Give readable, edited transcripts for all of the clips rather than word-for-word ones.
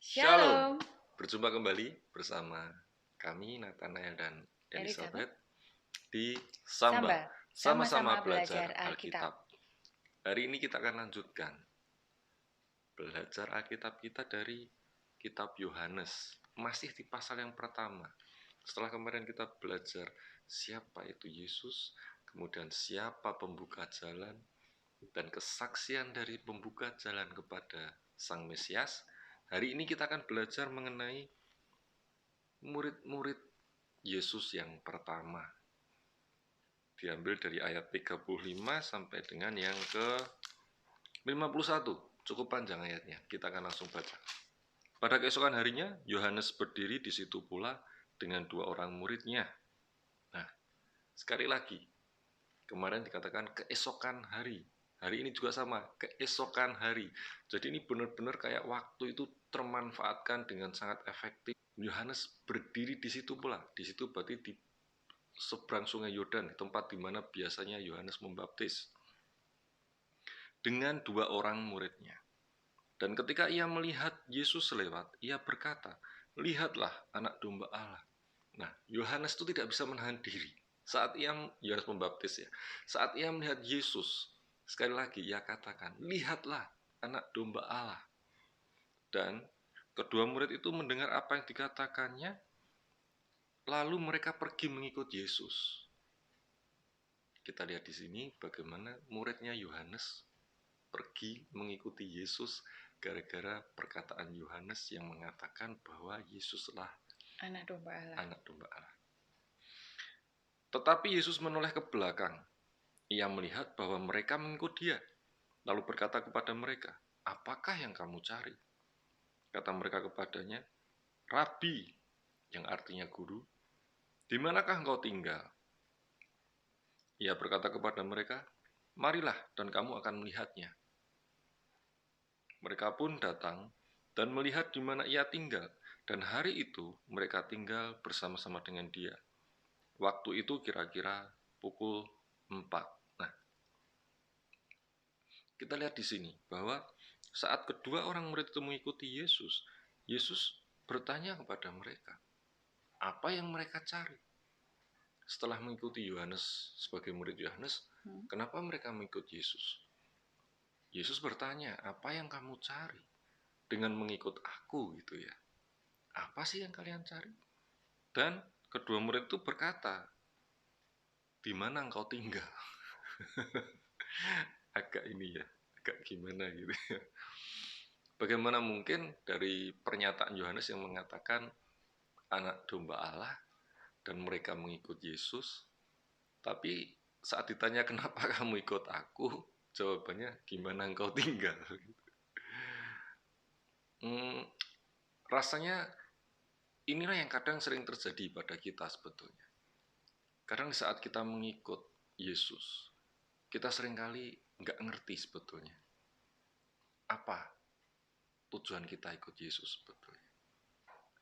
Shalom, Shalom, berjumpa kembali bersama kami Nathanael dan Elizabeth di Samba, Samba, sama-sama sama-sama belajar belajar Alkitab. Alkitab. Hari ini kita akan lanjutkan belajar Alkitab kita dari kitab Yohanes, masih di pasal yang pertama. Setelah kemarin kita belajar siapa itu Yesus, kemudian siapa pembuka jalan, dan kesaksian dari pembuka jalan kepada Sang Mesias. Hari ini kita akan belajar mengenai murid-murid Yesus yang pertama. Diambil dari ayat 35 sampai dengan yang ke 51. Cukup panjang ayatnya. Kita akan langsung baca. Pada keesokan harinya, Yohanes berdiri di situ pula dengan dua orang muridnya. Nah, sekali lagi, kemarin dikatakan keesokan hari. Hari ini juga sama, keesokan hari. Jadi ini benar-benar kayak waktu itu termanfaatkan dengan sangat efektif. Yohanes berdiri di situ pula. Di situ berarti di seberang sungai Yordan, tempat di mana biasanya Yohanes membaptis, dengan dua orang muridnya. Dan ketika ia melihat Yesus lewat, ia berkata, "Lihatlah anak domba Allah." Nah, Yohanes itu tidak bisa menahan diri. Saat Yohanes membaptis ya, saat ia melihat Yesus, sekali lagi ia katakan, "Lihatlah anak domba Allah." Dan kedua murid itu mendengar apa yang dikatakannya, lalu mereka pergi mengikut Yesus. Kita lihat di sini bagaimana muridnya Yohanes pergi mengikuti Yesus gara-gara perkataan Yohanes yang mengatakan bahwa Yesuslah Anak domba Allah. anak domba Allah. Tetapi Yesus menoleh ke belakang. Ia melihat bahwa mereka mengikut dia. Lalu berkata kepada mereka, "Apakah yang kamu cari?" Kata mereka kepadanya, "Rabi," yang artinya guru, "di manakah engkau tinggal?" Ia berkata kepada mereka, "Marilah dan kamu akan melihatnya." Mereka pun datang dan melihat di mana ia tinggal, dan hari itu mereka tinggal bersama-sama dengan dia. Waktu itu kira-kira pukul 4. Nah, kita lihat di sini bahwa saat kedua orang murid itu mengikuti Yesus, Yesus bertanya kepada mereka, apa yang mereka cari? Setelah mengikuti Yohanes sebagai murid Yohanes, kenapa mereka mengikuti Yesus? Yesus bertanya, apa yang kamu cari dengan mengikut aku gitu ya? Apa sih yang kalian cari? Dan kedua murid itu berkata, di mana engkau tinggal? Agak ini ya, agak gimana gitu ya. Bagaimana mungkin dari pernyataan Yohanes yang mengatakan anak domba Allah dan mereka mengikut Yesus, tapi saat ditanya kenapa kamu ikut aku, jawabannya gimana engkau tinggal? Rasanya inilah yang kadang sering terjadi pada kita sebetulnya. Kadang saat kita mengikut Yesus, kita seringkali nggak ngerti sebetulnya apa tujuan kita ikut Yesus sebetulnya.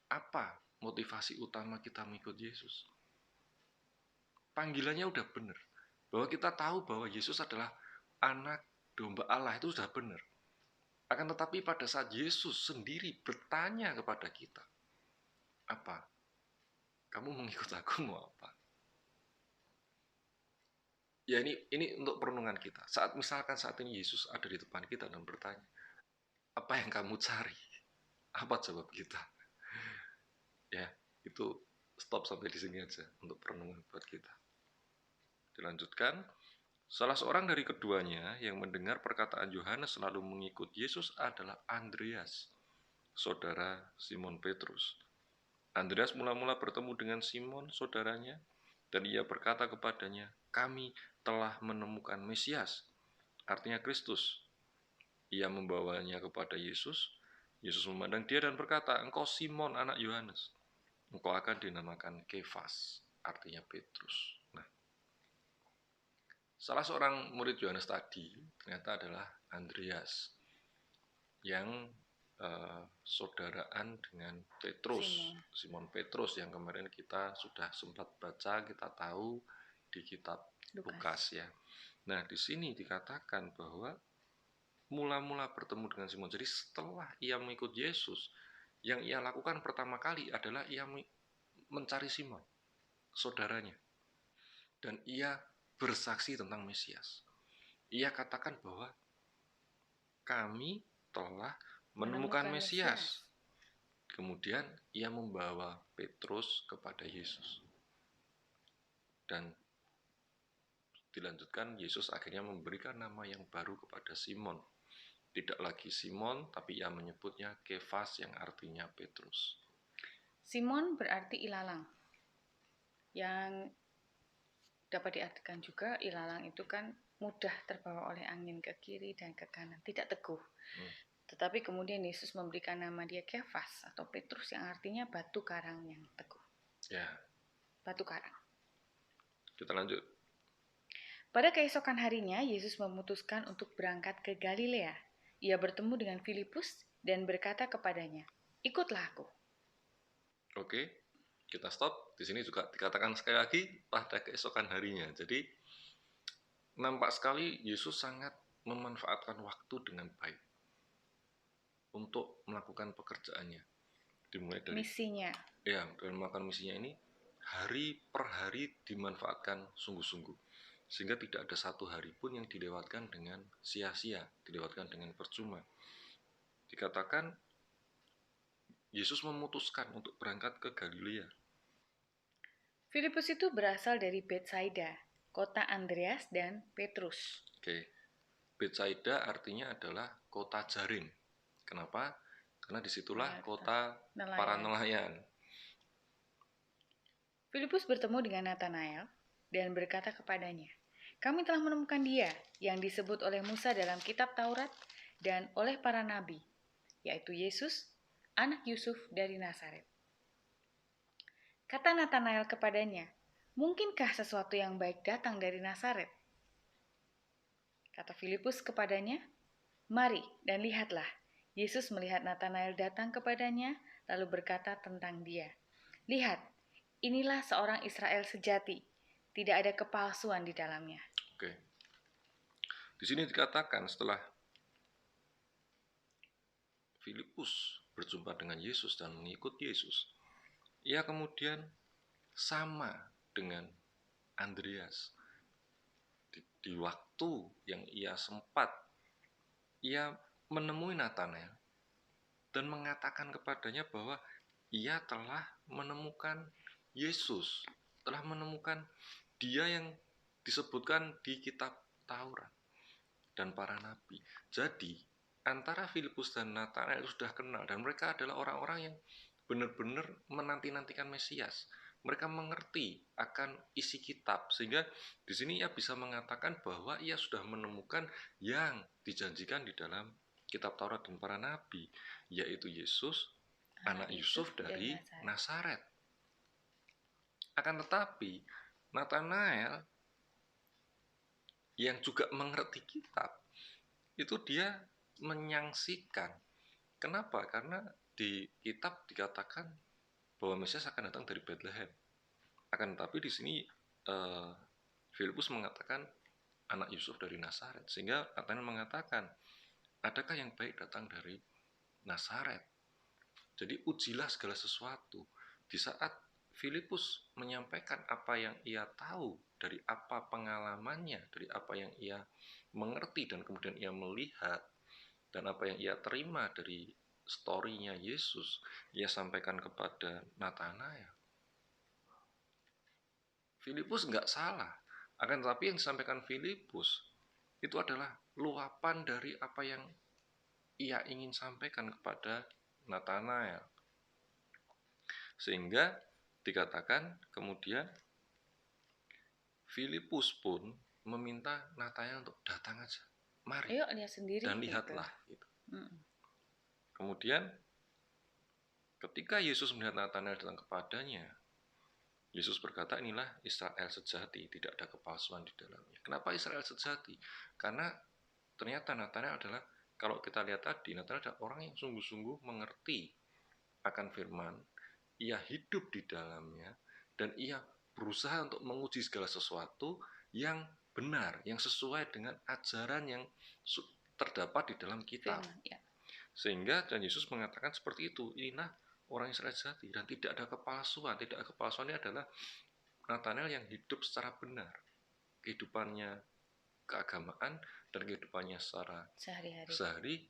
Apa motivasi utama kita mengikut Yesus? Panggilannya udah benar, bahwa kita tahu bahwa Yesus adalah anak domba Allah, itu sudah benar. Akan tetapi pada saat Yesus sendiri bertanya kepada kita, apa? Kamu mengikut aku mau apa? Ya ini untuk perenungan kita. Saat ini Yesus ada di depan kita dan bertanya, apa yang kamu cari? Apa jawab kita? Ya, itu stop sampai di sini aja untuk perenungan buat kita. Dilanjutkan, salah seorang dari keduanya yang mendengar perkataan Yohanes lalu mengikut Yesus adalah Andreas, saudara Simon Petrus. Andreas mula-mula bertemu dengan Simon, saudaranya, dan ia berkata kepadanya, "Kami telah menemukan Mesias," artinya Kristus. Ia membawanya kepada Yesus. Yesus memandang dia dan berkata, "Engkau Simon, anak Yohanes. Engkau akan dinamakan Kefas," artinya Petrus. Nah, salah seorang murid Yohanes tadi ternyata adalah Andreas yang saudaraan dengan Petrus, Simon Petrus yang kemarin kita sudah sempat baca, kita tahu di kitab Lukas ya. Nah, di sini dikatakan bahwa mula-mula bertemu dengan Simon. Jadi setelah ia mengikut Yesus, Yang ia lakukan pertama kali adalah ia mencari Simon, saudaranya. Dan ia bersaksi tentang Mesias. Ia katakan bahwa kami telah menemukan Mesias. Kemudian ia membawa Petrus kepada Yesus. Dan dilanjutkan, Yesus akhirnya memberikan nama yang baru kepada Simon. Tidak lagi Simon, tapi ia menyebutnya Kefas yang artinya Petrus. Simon berarti ilalang. Yang dapat diartikan juga ilalang itu kan mudah terbawa oleh angin ke kiri dan ke kanan, tidak teguh. Tetapi kemudian Yesus memberikan nama dia Kefas atau Petrus yang artinya batu karang yang teguh. Ya. Batu karang. Kita lanjut. Pada keesokan harinya, Yesus memutuskan untuk berangkat ke Galilea. Ia bertemu dengan Filipus dan berkata kepadanya, "Ikutlah aku." Oke, kita stop. Di sini juga dikatakan sekali lagi pada keesokan harinya. Jadi nampak sekali Yesus sangat memanfaatkan waktu dengan baik untuk melakukan pekerjaannya. Dimulai dari misinya. Ya, dengan melakukan misinya ini hari per hari dimanfaatkan sungguh-sungguh. Sehingga tidak ada satu hari pun yang dilewatkan dengan sia-sia, dilewatkan dengan percuma. Dikatakan Yesus memutuskan untuk berangkat ke Galilea. Filipus itu berasal dari Betsaida, kota Andreas dan Petrus. Oke. Betsaida artinya adalah kota jaring. Kenapa? Karena disitulah kota para nelayan. Filipus bertemu dengan Nathanael dan berkata kepadanya, "Kami telah menemukan dia yang disebut oleh Musa dalam kitab Taurat dan oleh para nabi, yaitu Yesus, anak Yusuf dari Nazaret." Kata Nathanael kepadanya, "Mungkinkah sesuatu yang baik datang dari Nazaret?" Kata Filipus kepadanya, "Mari dan lihatlah." Yesus melihat Nathanael datang kepadanya, lalu berkata tentang dia, "Lihat, inilah seorang Israel sejati, tidak ada kepalsuan di dalamnya." Oke. Di sini dikatakan setelah Filipus berjumpa dengan Yesus dan mengikut Yesus, ia kemudian sama dengan Andreas. Di waktu yang ia sempat, ia menemui Nathanael dan mengatakan kepadanya bahwa ia telah menemukan Yesus, telah menemukan dia yang disebutkan di kitab Taurat dan para nabi. Jadi antara Filipus dan Nathanael sudah kenal dan mereka adalah orang-orang yang benar-benar menanti-nantikan Mesias. Mereka mengerti akan isi kitab sehingga di sini ia bisa mengatakan bahwa ia sudah menemukan yang dijanjikan di dalam kitab Taurat dan para nabi, yaitu Yesus, anak Yusuf dari Nazaret. Akan tetapi Nathanael yang juga mengerti kitab itu dia menyangsikan. Kenapa? Karena di kitab dikatakan bahwa Mesias akan datang dari Bethlehem. Akan tetapi di sini Filipus mengatakan anak Yusuf dari Nazaret, sehingga Nathanael mengatakan, adakah yang baik datang dari Nazaret? Jadi ujilah segala sesuatu. Di saat Filipus menyampaikan apa yang ia tahu dari apa pengalamannya, dari apa yang ia mengerti dan kemudian ia melihat, dan apa yang ia terima dari story-nya Yesus, ia sampaikan kepada Nathanael. Filipus nggak salah, akan tetapi yang disampaikan Filipus itu adalah luapan dari apa yang ia ingin sampaikan kepada Nathanael. Sehingga dikatakan kemudian Filipus pun meminta Nathanael untuk datang aja, mari. Ayo lihat sendiri dan lihatlah gitu. Kemudian ketika Yesus melihat Nathanael datang kepadanya, Yesus berkata, inilah Israel sejati, tidak ada kepalsuan di dalamnya. Kenapa Israel sejati? Karena ternyata Nathanael adalah, kalau kita lihat tadi, Nathanael adalah orang yang sungguh-sungguh mengerti akan firman, ia hidup di dalamnya, dan ia berusaha untuk menguji segala sesuatu yang benar, yang sesuai dengan ajaran yang terdapat di dalam kitab. Firman, ya. Sehingga dan Yesus mengatakan seperti itu, inilah orang Israel sejati dan tidak ada kepalsuan. Tidak ada kepalsuan, ini adalah Nathanael yang hidup secara benar. Kehidupannya keagamaan dan kehidupannya secara sehari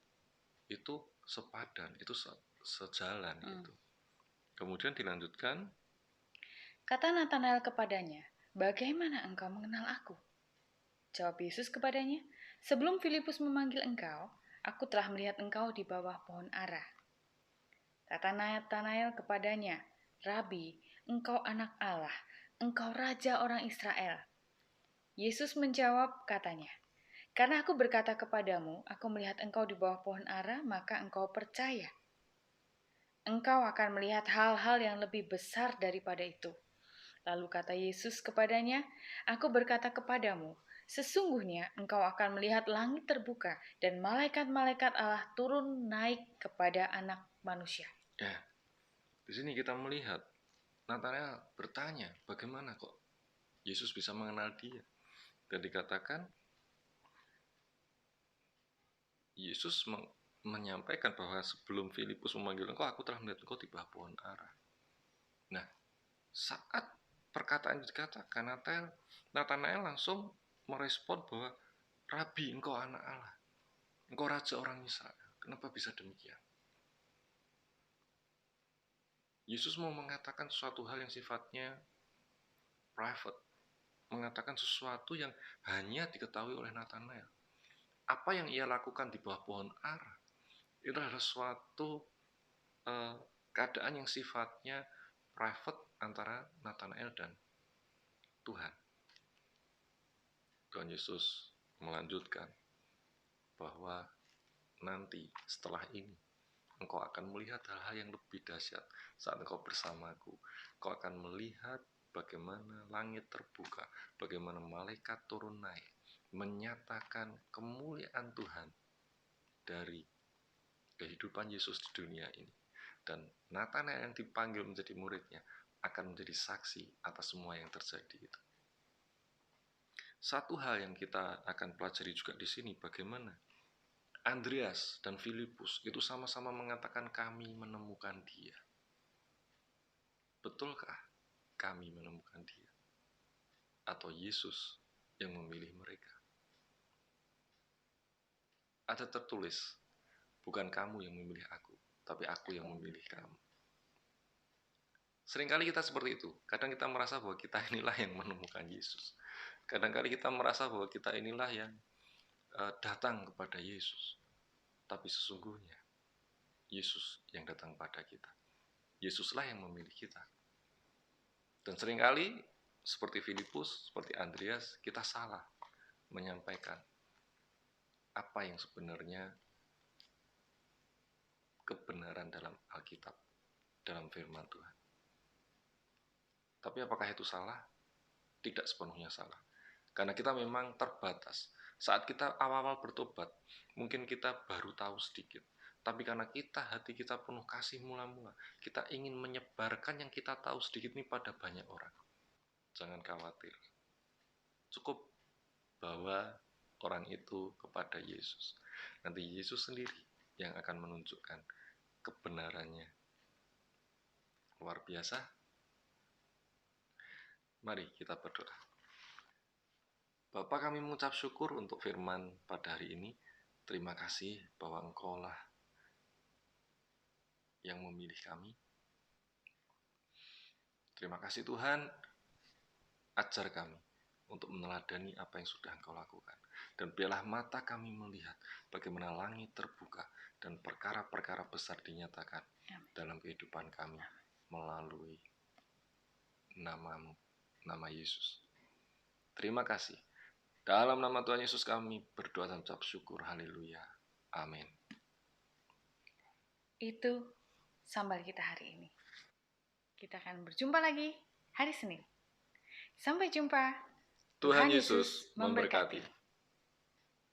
itu sepadan, itu sejalan gitu. Kemudian dilanjutkan, kata Nathanael kepadanya, bagaimana engkau mengenal aku? Jawab Yesus kepadanya, sebelum Filipus memanggil engkau, aku telah melihat engkau di bawah pohon ara. Kata Nathanael kepadanya, Rabi, engkau anak Allah, engkau raja orang Israel. Yesus menjawab katanya, karena aku berkata kepadamu, aku melihat engkau di bawah pohon ara, maka engkau percaya. Engkau akan melihat hal-hal yang lebih besar daripada itu. Lalu kata Yesus kepadanya, aku berkata kepadamu, sesungguhnya engkau akan melihat langit terbuka dan malaikat-malaikat Allah turun naik kepada anak manusia. Ya, di sini kita melihat Nathanael bertanya, bagaimana kok Yesus bisa mengenal dia? Dan dikatakan Yesus menyampaikan bahwa sebelum Filipus memanggil engkau, aku telah melihat engkau di bawah pohon ara. Nah, saat perkataan dikatakan, Nathanael langsung merespon bahwa Rabi, engkau anak Allah, engkau raja orang Israel. Kenapa bisa demikian? Yesus mau mengatakan sesuatu hal yang sifatnya private, mengatakan sesuatu yang hanya diketahui oleh Nathanael. Apa yang ia lakukan di bawah pohon ara itu adalah suatu keadaan yang sifatnya private antara Nathanael dan Tuhan. Tuhan Yesus melanjutkan bahwa nanti setelah ini engkau akan melihat hal-hal yang lebih dahsyat saat engkau bersamaku. Engkau akan melihat bagaimana langit terbuka, bagaimana malaikat turun naik, menyatakan kemuliaan Tuhan dari kehidupan Yesus di dunia ini. Dan Nathanael yang dipanggil menjadi muridnya akan menjadi saksi atas semua yang terjadi itu. Satu hal yang kita akan pelajari juga di sini, bagaimana Andreas dan Filipus itu sama-sama mengatakan kami menemukan dia. Betulkah kami menemukan dia? Atau Yesus yang memilih mereka? Ada tertulis, bukan kamu yang memilih aku, tapi aku yang memilih kamu. Seringkali kita seperti itu. Kadang kita merasa bahwa kita inilah yang menemukan Yesus. Kadang-kali kita merasa bahwa kita inilah yang datang kepada Yesus. Tapi sesungguhnya Yesus yang datang pada kita. Yesuslah yang memilih kita. Dan seringkali seperti Filipus, seperti Andreas, kita salah menyampaikan apa yang sebenarnya kebenaran dalam Alkitab, dalam firman Tuhan. Tapi apakah itu salah? Tidak sepenuhnya salah. Karena kita memang terbatas. Saat kita awal-awal bertobat, mungkin kita baru tahu sedikit. Tapi karena hati kita penuh kasih mula-mula, kita ingin menyebarkan yang kita tahu sedikit ini pada banyak orang. Jangan khawatir. Cukup bawa orang itu kepada Yesus. Nanti Yesus sendiri yang akan menunjukkan kebenarannya. Luar biasa. Mari kita berdoa. Bapa, kami mengucap syukur untuk firman pada hari ini. Terima kasih bahwa Engkau-lah yang memilih kami. Terima kasih Tuhan, ajar kami untuk meneladani apa yang sudah Engkau lakukan. Dan biarlah mata kami melihat bagaimana langit terbuka dan perkara-perkara besar dinyatakan dalam kehidupan kami melalui nama-Mu, nama Yesus. Terima kasih. Dalam nama Tuhan Yesus kami berdoa dan ucap syukur. Haleluya. Amin. Itu sambal kita hari ini. Kita akan berjumpa lagi hari Senin. Sampai jumpa. Tuhan Yesus memberkati.